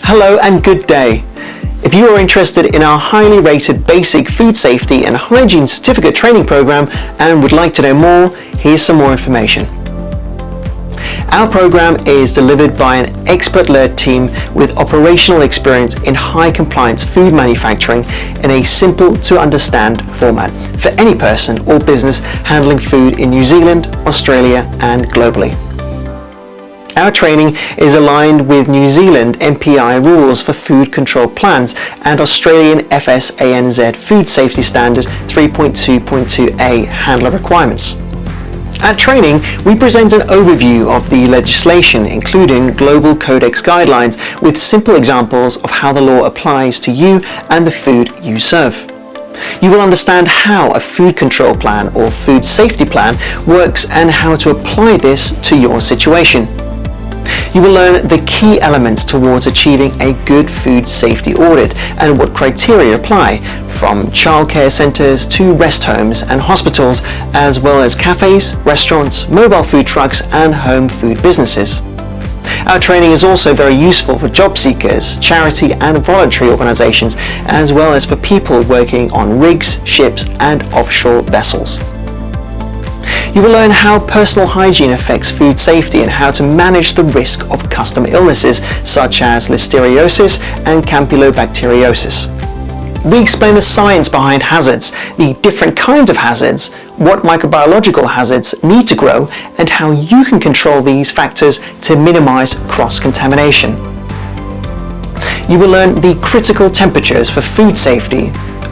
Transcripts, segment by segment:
Hello and good day. If you are interested in our highly rated basic food safety and hygiene certificate training program and would like to know more, here's some more information. Our program is delivered by an expert-led team with operational experience in high compliance food manufacturing in a simple to understand format for any person or business handling food in New Zealand, Australia and globally. Our training is aligned with New Zealand MPI Rules for food control plans and Australian FSANZ Food Safety Standard 3.2.2a handler requirements. At training, we present an overview of the legislation, including global codex guidelines, with simple examples of how the law applies to you and the food you serve. You will understand how a food control plan or food safety plan works and how to apply this to your situation. You will learn the key elements towards achieving a good food safety audit and what criteria apply, from childcare centres to rest homes and hospitals, as well as cafes, restaurants, mobile food trucks and home food businesses. Our training is also very useful for job seekers, charity and voluntary organisations, as well as for people working on rigs, ships and offshore vessels. You will learn how personal hygiene affects food safety and how to manage the risk of custom illnesses such as listeriosis and campylobacteriosis. We explain the science behind hazards, the different kinds of hazards, what microbiological hazards need to grow, and how you can control these factors to minimize cross-contamination. You will learn the critical temperatures for food safety,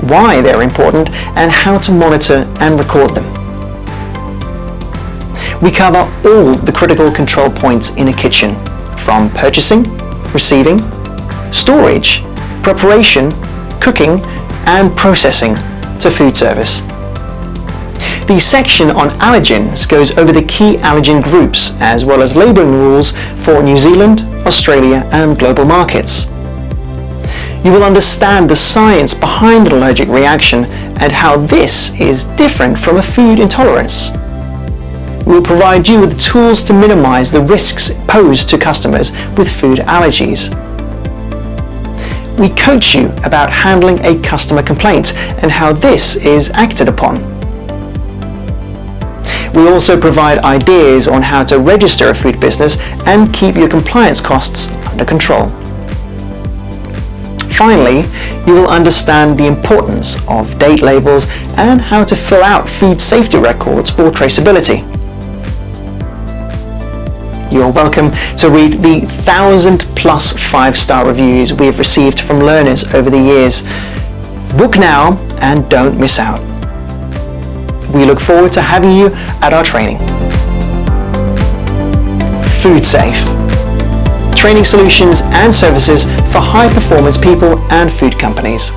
why they're important, and how to monitor and record them. We cover all the critical control points in a kitchen, from purchasing, receiving, storage, preparation, cooking, and processing to food service. The section on allergens goes over the key allergen groups as well as labelling rules for New Zealand, Australia, and global markets. You will understand the science behind an allergic reaction and how this is different from a food intolerance. We will provide you with the tools to minimize the risks posed to customers with food allergies. We coach you about handling a customer complaint and how this is acted upon. We also provide ideas on how to register a food business and keep your compliance costs under control. Finally, you will understand the importance of date labels and how to fill out food safety records for traceability. You're welcome to read the 1,000+ 5-star reviews we have received from learners over the years. Book now and don't miss out. We look forward to having you at our training. Food Safe. Training solutions and services for high-performance people and food companies.